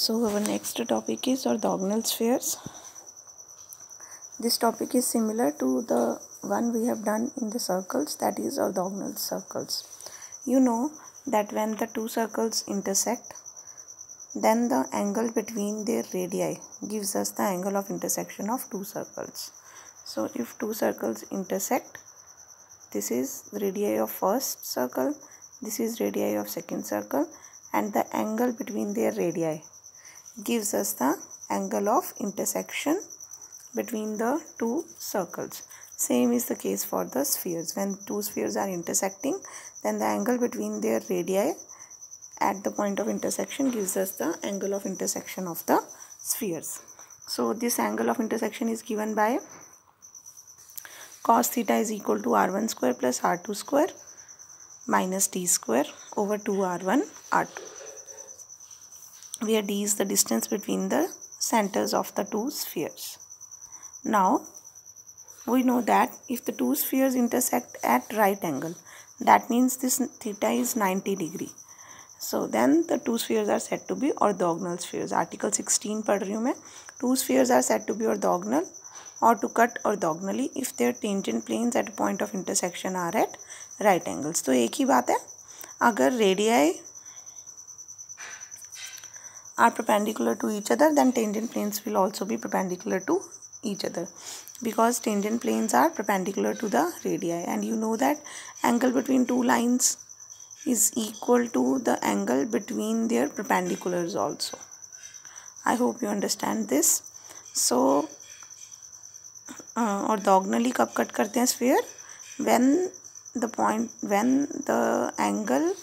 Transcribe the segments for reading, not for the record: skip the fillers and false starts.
So our next topic is orthogonal spheres. This topic is similar to the one we have done in the circles, that is orthogonal circles. You know that when the two circles intersect, then the angle between their radii gives us the angle of intersection of two circles. So if two circles intersect, this is radii of first circle, this is radii of second circle, and the angle between their radii gives us the angle of intersection between the two circles. Same is the case for the spheres. When two spheres are intersecting, then the angle between their radii at the point of intersection gives us the angle of intersection of the spheres. So this angle of intersection is given by cos theta is equal to r1 square plus r2 square minus d square over 2r1 r2, where d is the distance between the centers of the two spheres. Now we know that if the two spheres intersect at right angle, that means this theta is 90 degree. So then the two spheres are said to be orthogonal spheres. Article 16 पढ़ रही हूँ मैं. Two spheres are said to be orthogonal or to cut orthogonally if their tangent planes at a point of intersection are at right angles. तो एक ही बात है, अगर radii are perpendicular to each other, then tangent planes will also be perpendicular to each other, because tangent planes are perpendicular to the radii, and you know that angle between two lines is equal to the angle between their perpendiculars also. I hope you understand this. So orthogonally कब cut करते हैं sphere? When the angle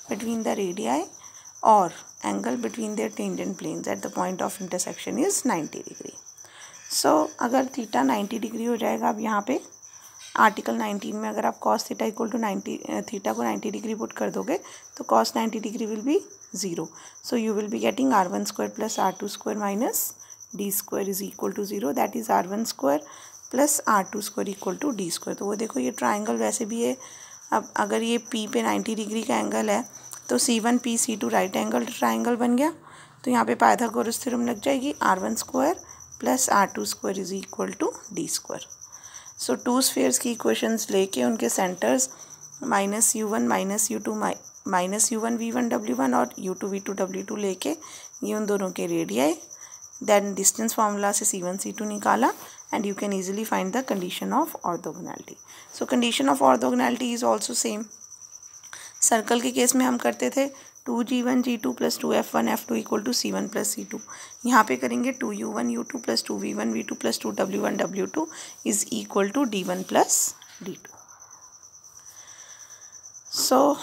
between the radii or angle between their tangent planes at the point of intersection is 90 degree. So अगर theta 90 degree हो जाएगा, अब यहाँ पे article 19 में अगर आप cos theta equal to 90 theta को 90 डिग्री पुट कर दोगे तो cos 90 degree will be 0. So you will be getting r1 square plus r2 square minus d square is equal to 0. That is r1 square plus r2 square equal to d square. तो वो देखो ये triangle वैसे भी है. अब अगर ये p पे 90 डिग्री का एंगल है तो C1 P C2 right angle triangle बन गया. तो यहाँ पे पाइथागोरस थ्योरम लग जाएगी. r1 square plus r2 square is equal to d square. So two spheres की इक्वेशंस लेके उनके centres minus u1 minus u2 minus u1 v1 w1 और u2 v2 w2 लेके ये उन दोनों के रेडियाई, देन डिस्टेंस फार्मूला से c1 c2 निकाला, and you can easily find the condition of orthogonality. So condition of orthogonality is also same. Circle के case में हम करते थे 2g1 g2 plus 2f1 f2 equal to c1 plus c2. यहाँ पे करेंगे 2u1 u2 plus 2v1 v2 plus 2w1 w2 is equal to d1 plus d2. So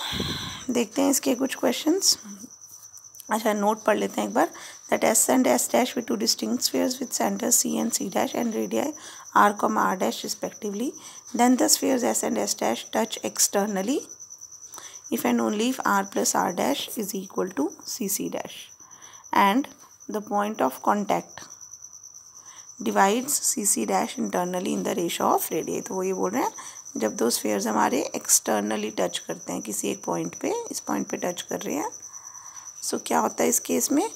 देखते हैं इसके कुछ क्वेश्चंस. अच्छा, नोट पढ़ लेते हैं एक बार. That s and s dash with two distinct spheres with centers c and c dash and radii r, r dash respectively. Then the spheres s and s dash touch externally if and only if r plus r dash is equal to cc dash, and the point of contact divides cc dash internally in the ratio of radii. तो वो ये बोल रहे हैं जब दो spheres हमारे externally touch करते हैं किसी एक पॉइंट पे, इस पॉइंट पे टच कर रहे हैं, सो क्या होता है इस केस में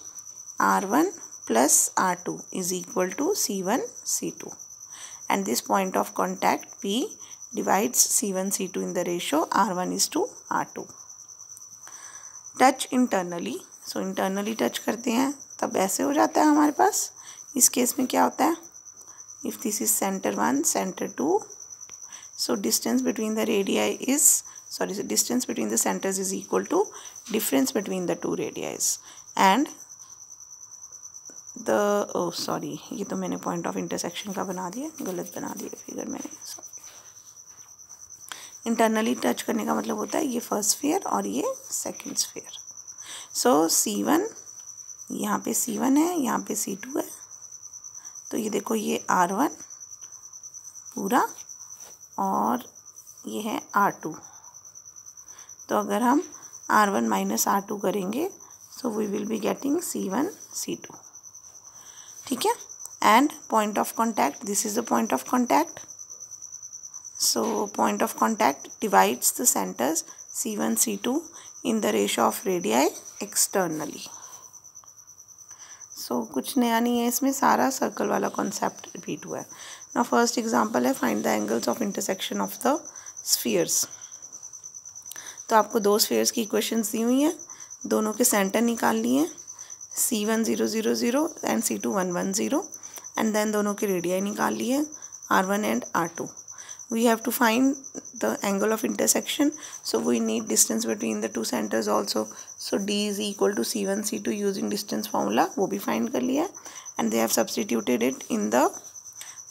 r1 plus r2 is equal to c1 c2, and this point of contact p divides c1 c2 in the ratio r1 is to r2. Touch internally, so internally touch करते हैं तब ऐसे हो जाता है हमारे पास. इस केस में क्या होता है, if this is centre 1 centre 2, so distance between the radii is distance between the centres is equal to difference between the two radii, and ये तो मैंने पॉइंट ऑफ इंटरसेक्शन का बना दिया, गलत बना दिया फिगर मैंने. इंटरनली टच करने का मतलब होता है ये फर्स्ट स्फीयर और ये सेकंड स्फीयर. सो C1, यहाँ पे C1 है, यहाँ पे C2 है, तो ये देखो ये R1 पूरा और ये है R2. तो अगर हम R1 माइनस R2 करेंगे so we will be getting C1 C2. ठीक है. And point of contact, this is the point of contact. So point of contact divides the centers C1 C2 in the ratio of radii externally. सो कुछ नया नहीं है इसमें, सारा circle वाला concept repeat हुआ है। नाउ फर्स्ट एग्जांपल है find the angles of intersection of the spheres. तो आपको दो स्फीयर्स की इक्वेशंस दी हुई हैं, दोनों के सेंटर निकालनी है, C1 0 0 0 and C2 1 1 0, and then दोनों की रेडियाई निकाल ली है R1 and R2. We have to find the angle of intersection, so we need distance between the two centers also. So D is equal to C1 C2 using distance formula, वो भी find कर लिया है, and they have substituted it in the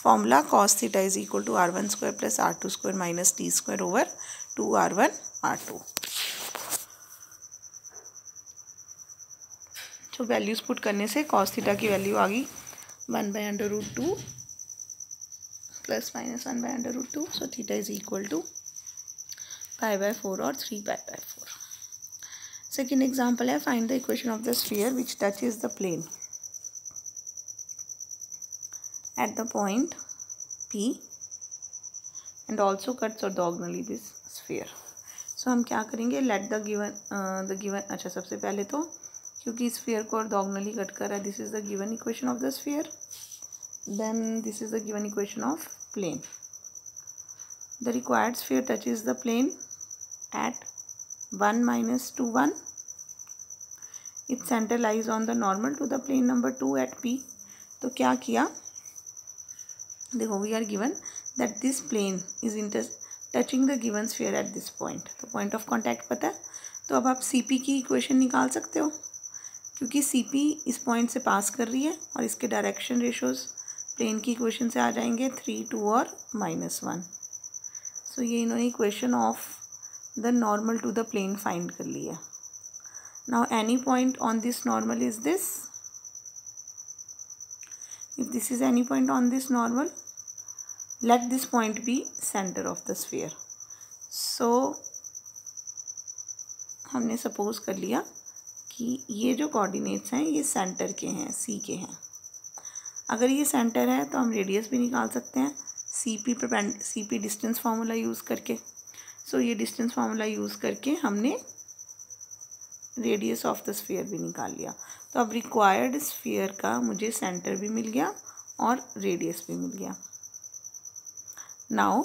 formula cos theta is equal to R1 square plus R2 square minus D square over 2 R1 R2. तो values put करने से cos theta की value आ गई 1/√2 plus minus 1/√2. So theta is equal to π/4 और 3π/4. Second example है find the equation of the sphere which touches the plane at the point P and also cuts orthogonally this sphere. सो हम क्या करेंगे, let the given अच्छा सबसे पहले तो क्योंकि स्फीयर को ऑर्थोगोनली कट कर रहा है, this is the given equation of the sphere. Then this is the given equation of plane. The required sphere touches the plane at 1 minus 2 1. Its center lies on the normal to the plane number 2 at P. तो क्या किया, देखो we are given that this plane is touching the given sphere at this point. तो point of contact पता है, तो अब आप CP की इक्वेशन निकाल सकते हो क्योंकि CP इस पॉइंट से पास कर रही है और इसके डायरेक्शन रेशोज़ प्लेन की इक्वेशन से आ जाएंगे 3 2 और -1. सो ये इन्होंने equation of the normal to the plane find कर लिया. Now any point on this normal is this, if this is any point on this normal let this point be centre of the sphere. So हमने suppose कर लिया कि ये जो coordinates हैं ये सेंटर के हैं, C के हैं. अगर ये सेंटर है तो हम रेडियस भी निकाल सकते हैं CP डिस्टेंस फार्मूला यूज़ करके. सो ये डिस्टेंस फार्मूला यूज़ करके हमने रेडियस ऑफ द स्फीयर भी निकाल लिया. तो अब रिक्वायर्ड स्फीयर का मुझे सेंटर भी मिल गया और रेडियस भी मिल गया. Now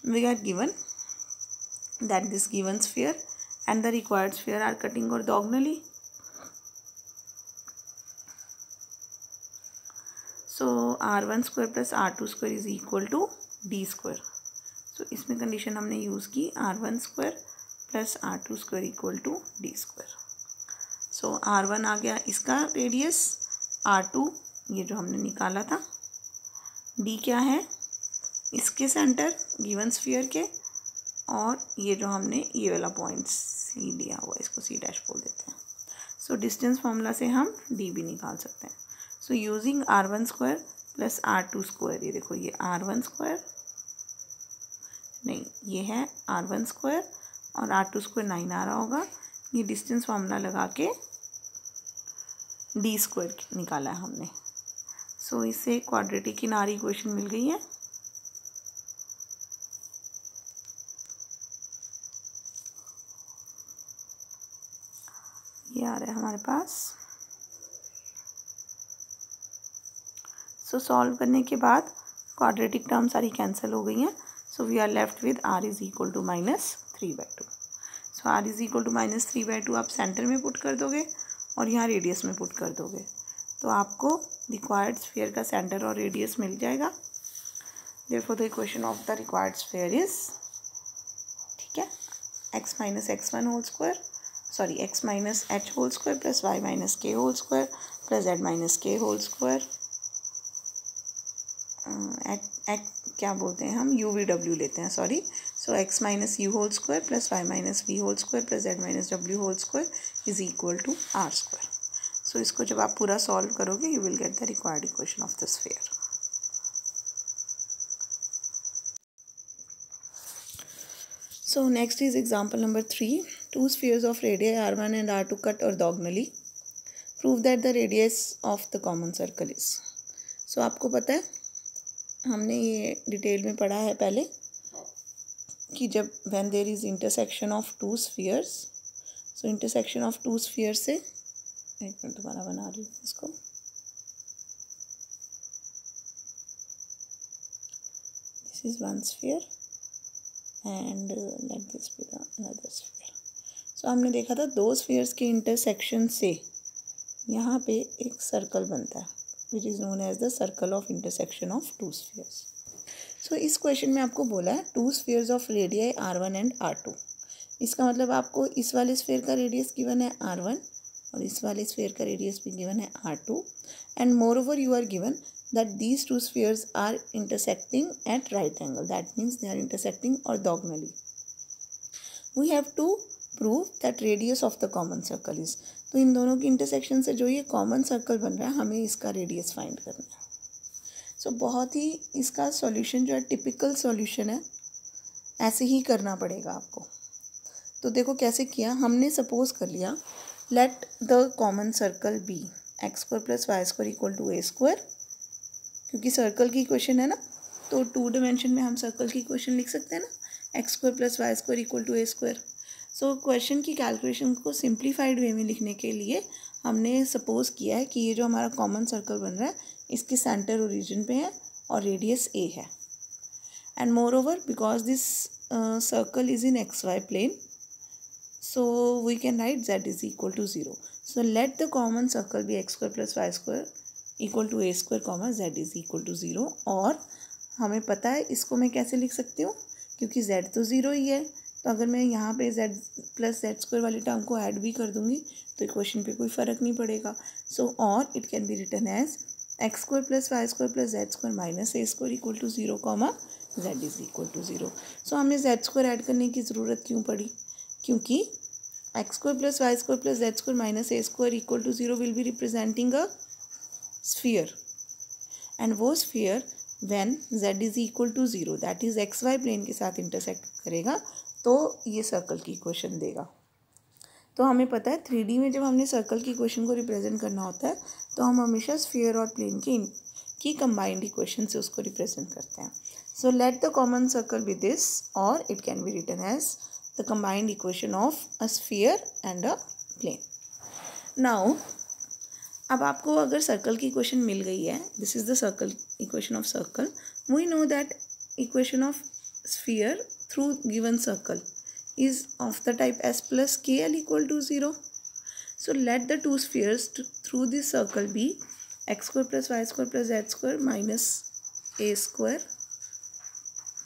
we are given that this given sphere and the required sphere are cutting orthogonally. So R1 square plus R2 square is equal to D square. So इसमें कंडीशन हमने यूज़ की R1 square plus R2 square equal to D square. So R1 आ गया इसका radius, R2 ये जो हमने निकाला था, D क्या है इसके सेंटर गिवन स्फीयर के, और ये जो हमने ये वाला पॉइंट C लिया हुआ है इसको C डैश बोल देते हैं. सो डिस्टेंस फार्मूला से हम D भी निकाल सकते हैं. So using R1 square plus R2 square, ये देखो ये R1 स्क्वायर नहीं, ये है R1 स्क्वायर और R2 स्क्वायर 9 आ रहा होगा. ये डिस्टेंस फार्मूला लगा के D स्क्वायर निकाला है हमने. सो इससे क्वाड्रेटिक किनारी इक्वेशन मिल गई है. ये आ रहा है हमारे पास. सो सॉल्व करने के बाद क्वाड्रेटिक टर्म सारी कैंसिल हो गई हैं. So we are left with R is equal to -3/2. So R is equal to -3/2 आप सेंटर में पुट कर दोगे और यहाँ रेडियस में पुट कर दोगे तो आपको रिक्वायर्ड स्फीयर का सेंटर और रेडियस मिल जाएगा. Therefore the equation of the required sphere is, ठीक है, x - x1 whole square x - h whole square plus y - k whole square plus z - k whole square. क्या बोलते हैं हम, UVW लेते हैं, sorry. So x - u whole square plus y - v whole square plus z - w whole square is equal to R square. So इसको जब आप पूरा सॉल्व करोगे you will get the required equation of the sphere. So next is example number 3. Two spheres of radius R1 and R2 cut orthogonally. Prove that the radius of the common circle is. So आपको पता है हमने ये detail में पढ़ा है पहले कि जब when there is intersection of two spheres, so intersection of two sphere से, एक मिनट दोबारा बना रही हूँ इसको, this is one sphere and let this be the another sphere. So हमने देखा था दो स्फीयर्स के इंटरसेक्शन से यहाँ पे एक सर्कल बनता है which is known as the circle of intersection of two spheres. So इस क्वेश्चन में आपको बोला है two spheres of radii R1 and R2। इसका मतलब आपको इस वाले स्फीयर का रेडियस गिवन है R1 और इस वाले स्फीयर का रेडियस भी गिवन है R2 and moreover you are given that these two spheres are intersecting at right angle, that means they are intersecting orthogonally. We have to prove that radius of the common circle is, तो इन दोनों की intersection से जो ये common circle बन रहा है हमें इसका रेडियस फाइंड करना है। सो बहुत ही इसका सॉल्यूशन जो है टिपिकल सॉल्यूशन है, ऐसे ही करना पड़ेगा आपको। तो देखो कैसे किया, हमने सपोज कर लिया let the common circle be x square plus y square equal to a square, क्योंकि सर्कल की इक्वेशन है ना, तो टू डिमेंशन में हम सर्कल की इक्वेशन लिख सकते हैं ना, x square plus y square equal to a square. So question की कैलकुलेशन को सिंप्लीफाइड वे में लिखने के लिए हमने सपोज किया है कि ये जो हमारा कॉमन सर्कल बन रहा है इसके सेंटर ओरिजिन पे है और रेडियस ए है and moreover because this circle is in x y plane, so we can write z is equal to 0। So let the common circle be x square plus y square equal to a square comma z is equal to 0। और हमें पता है इसको मैं कैसे लिख सकती हूँ, क्योंकि z तो 0 ही है, तो अगर मैं यहाँ पे z प्लस जेड स्क्वायर वाली टर्म को ऐड भी कर दूँगी तो इक्वेशन पे कोई फ़र्क नहीं पड़ेगा। सो और it can be written as x square plus y square plus z square minus a square equal to 0 comma z is equal to 0। So हमें z स्क्वायर ऐड करने की ज़रूरत क्यों पड़ी, क्योंकि x square plus y square plus z square minus a square equal to 0 will be representing a sphere and वो sphere when z is equal to 0 that is x y plane के साथ intersect करेगा तो ये circle की equation देगा। तो हमें पता है 3D में जब हमने सर्कल की इक्वेशन को रिप्रेजेंट करना होता है तो हम हमेशा स्फीयर और प्लेन की कंबाइंड इक्वेशन से उसको रिप्रेजेंट करते हैं। So let the common circle be this और it can be written as the combined equation of a sphere and a plane. Now अब आपको अगर सर्कल की इक्वेशन मिल गई है, this is the circle equation of circle, we know that equation of sphere through given circle is of the type s plus kl equal to 0. So let the two spheres through this circle be x square plus y square plus z square minus a square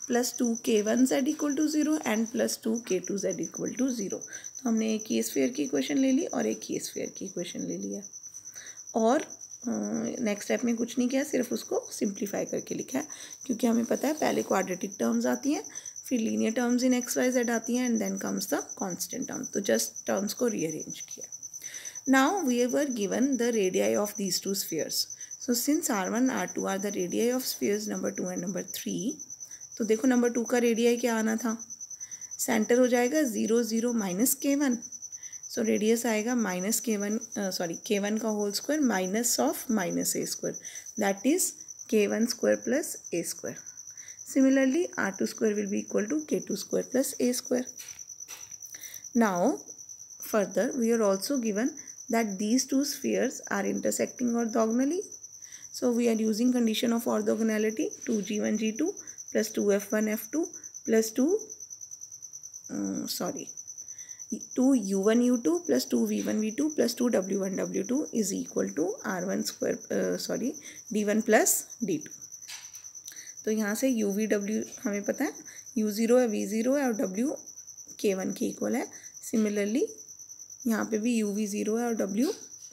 plus 2k1z equal to 0 and plus 2k2z equal to 0. तो हमने एक ये sphere की equation ले ली और एक ये sphere की इक्वेशन ले लिया और नेक्स्ट स्टेप में कुछ नहीं किया, सिर्फ उसको सिंप्लीफाई करके लिखा है, क्योंकि हमें पता है पहले क्वाड्रेटिक टर्म्स आती हैं फिर linear terms in x y z आती हैं and then comes the constant term, तो जस्ट टर्म्स को रीअरेंज किया। Now we were given the radii of these two spheres, so since R1 R2 are the radii of spheres number 2 and number 3, तो देखो number 2 का radii क्या आना था, centre हो जाएगा 0 0 माइनस k1, सो रेडियस आएगा माइनस k1 का whole square minus of minus a square that is k1 square plus a square. Similarly, R2 square will be equal to K2 square plus A square. Now, further, we are also given that these two spheres are intersecting orthogonally. So, we are using condition of orthogonality 2G1 G2 plus 2F1 F2 plus 2U1 U2 plus 2V1 V2 plus 2W1 W2 is equal to R1 square D1 plus D2. तो यहाँ से u v w हमें पता है u0 है v0 है और w k1 के इक्वल है। सिमिलरली यहाँ पे भी u v0 है और w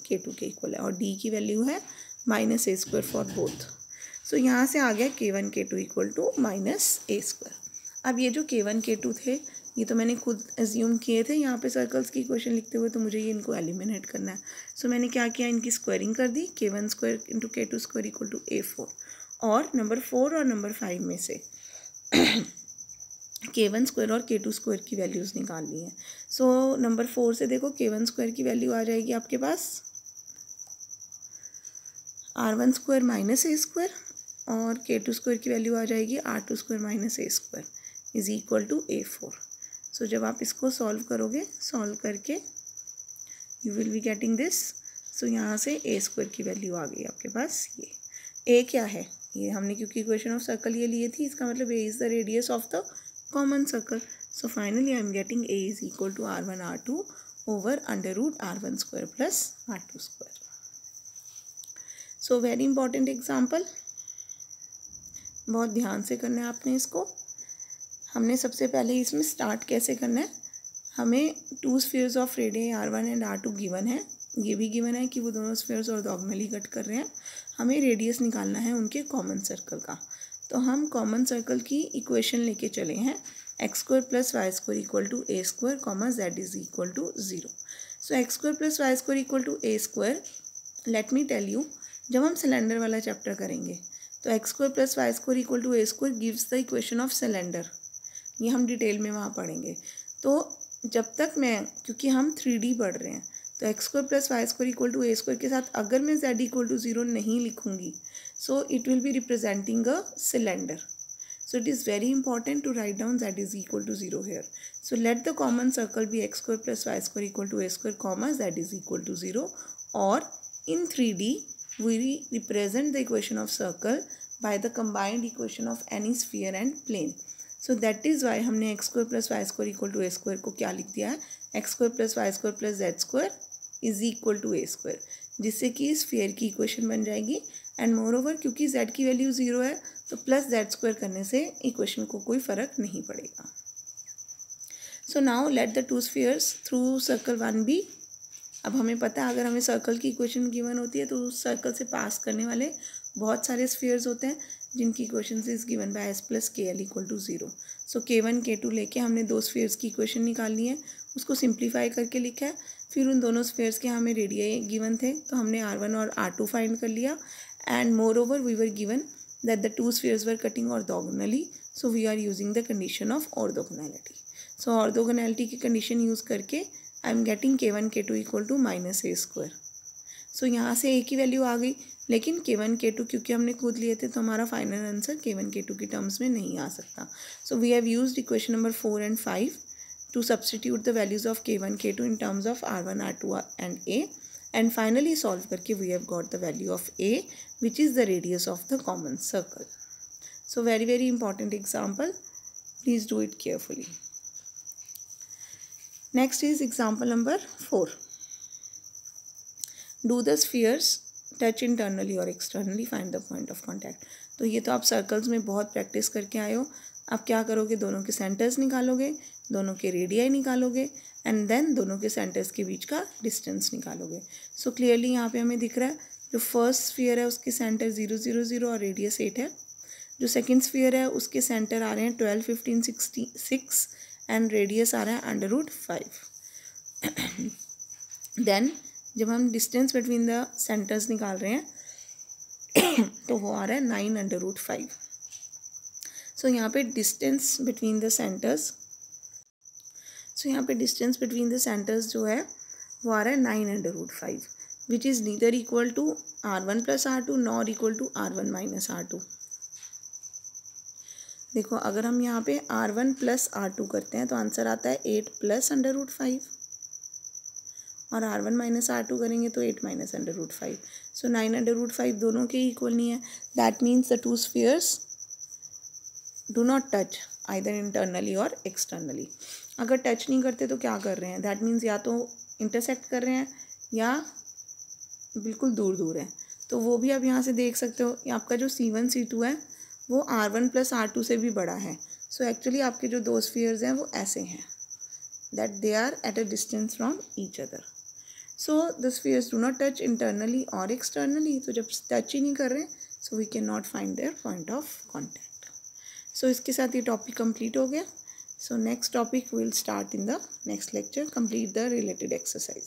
k2 के इक्वल है और d की वैल्यू है minus a square for both. So यहाँ से आ गया k1 k2 equal to minus a square. अब ये जो k1 k2 थे ये तो मैंने खुद एज्यूम किए थे यहाँ पे सर्कल्स की इक्वेशन लिखते हुए, तो मुझे ये इनको एलिमिनेट करना है। सो मैंने क्या किया, इनकी स्क्वायरिंग कर दी, k1 square into k2 square equal to a4 और नंबर 4 और नंबर 5 में से k1 स्क्वायर और k2 स्क्वायर की वैल्यूज़ निकाल ली हैं। सो नंबर 4 से देखो k1 स्क्वायर की वैल्यू आ जाएगी आपके पास r1 square minus a square और k2 स्क्वायर की वैल्यू आ जाएगी r2 square minus a square is equal to a4। So जब आप इसको सॉल्व करोगे, सॉल्व करके you will be getting this. So यहाँ से ए स्क्वायर की वैल्यू आ गई आपके पास। ये ए क्या है, ये हमने क्योंकि इक्वेशन ऑफ सर्कल ये लिए थी, इसका मतलब a is the radius of the common circle. So finally I am getting a is equal to R1 R2 over under root R1 square plus R2 square. So very important example, बहुत ध्यान से करना है आपने इसको। हमने सबसे पहले इसमें स्टार्ट कैसे करना है, हमें to spheres of radius R1 and R2 given है, ये भी गिवन है कि वो दोनों स्फीयर्स ऑर्थोगोनली कट कर रहे हैं। हमें रेडियस निकालना है उनके कॉमन सर्कल का। तो हम कॉमन सर्कल की इक्वेशन लेके चले हैं, x square plus y square equal to a square comma z is equal to 0। So x square plus y square equal to a square, let me tell you, जब हम cylinder वाला chapter करेंगे तो x square plus y square equal to a square gives the equation of cylinder, ये हम detail में वहाँ पढ़ेंगे। तो जब तक मैं, क्योंकि हम 3D पढ़ रहे हैं, तो x square plus y square equal to a square के साथ अगर मैं जेड इक्वल टू 0 नहीं लिखूँगी, so it will be representing a cylinder. So it is very important to write down z is equal to 0 here. So let the common circle be x square plus y square equal to a square comma z is equal to 0, or in 3D we represent the equation of circle by the combined equation of any sphere and plane. So that is why हमने x square plus y square equal to a square को क्या लिख दिया है, x square plus y square plus z square is equal to a square, जिससे कि sphere की equation बन जाएगी। एंड मोर ओवर क्योंकि z की वैल्यू 0 है तो प्लस जेड स्क्वायर करने से इक्वेशन को कोई फ़र्क नहीं पड़ेगा। So now let the two spheres through circle 1 be. अब हमें पता है अगर हमें सर्कल की इक्वेशन गिवन होती है तो उस सर्कल से पास करने वाले बहुत सारे स्फीयर्स होते हैं जिनकी equation is given by S plus K L equal to 0। So K1 K2 लेके हमने दो स्फीयर्स की इक्वेशन निकालनी है, उसको सिंप्लीफाई करके लिखा है। फिर उन दोनों स्फीयर्स के हमें रेडियाई गिवन थे तो हमने R1 और R2 फाइंड कर लिया। And moreover we were given that the two spheres were cutting orthogonally, so we are using the condition of orthogonality. So orthogonality की condition use करके I am getting K1 K2 equal to minus a square. So यहाँ से a की value आ गई, लेकिन K1 K2 क्योंकि हमने खुद लिए थे तो हमारा फाइनल आंसर K1 K2 की टर्म्स में नहीं आ सकता। So we have used equation number 4 and 5 to substitute the values of K1 K2 in terms of R1 R2 and a, and finally solve करके we have got the value of a, which is the radius of the common circle. So very important example, please do it carefully. Next is example number 4. Do the spheres touch internally or externally, find the point of contact. तो ये तो आप circles में बहुत practice करके आए हो। आप क्या करोगे, दोनों के सेंटर्स निकालोगे, दोनों के रेडियाई निकालोगे एंड देन दोनों के सेंटर्स के बीच का डिस्टेंस निकालोगे। सो क्लियरली यहाँ पे हमें दिख रहा है जो फर्स्ट स्फीयर है उसके सेंटर 0 0 0 और रेडियस 8 है। जो सेकंड स्फीयर है उसके सेंटर आ रहे हैं 12 15 66 एंड रेडियस आ रहा है अंडर रूट 5। देन जब हम डिस्टेंस बिटवीन द सेंटर्स निकाल रहे हैं तो वो आ रहा है 9 अंडर रूट 5। सो यहाँ पे डिस्टेंस बिटवीन द सेंटर्स, जो है वो आ रहा है 9 under root 5, which is neither equal to R1 plus R2 nor equal to R1 minus R2। देखो अगर हम यहाँ पे R1 प्लस R2 करते हैं तो आंसर आता है 8 प्लस अंडर रूट 5, और R1 माइनस R2 करेंगे तो 8 माइनस अंडर रूट 5। सो 9 अंडर रूट 5 दोनों के इक्वल नहीं है। That means the two spheres do not touch either internally और एक्सटर्नली। अगर टच नहीं करते तो क्या कर रहे हैं, दैट मीन्स या तो इंटरसेक्ट कर रहे हैं या बिल्कुल दूर दूर है। तो वो भी आप यहाँ से देख सकते हो, आपका जो C1 C2 है वो R1 प्लस R2 से भी बड़ा है। सो एक्चुअली आपके जो दो स्फीयर्स हैं वो ऐसे हैं, that they are at a distance from each other. So the spheres do not touch internally और एक्सटर्नली। तो जब टच ही नहीं कर रहे so we can not find their point of contact. So इसके साथ ये टॉपिक कंप्लीट हो गया। So next topic will start in the next lecture. Complete the related exercise.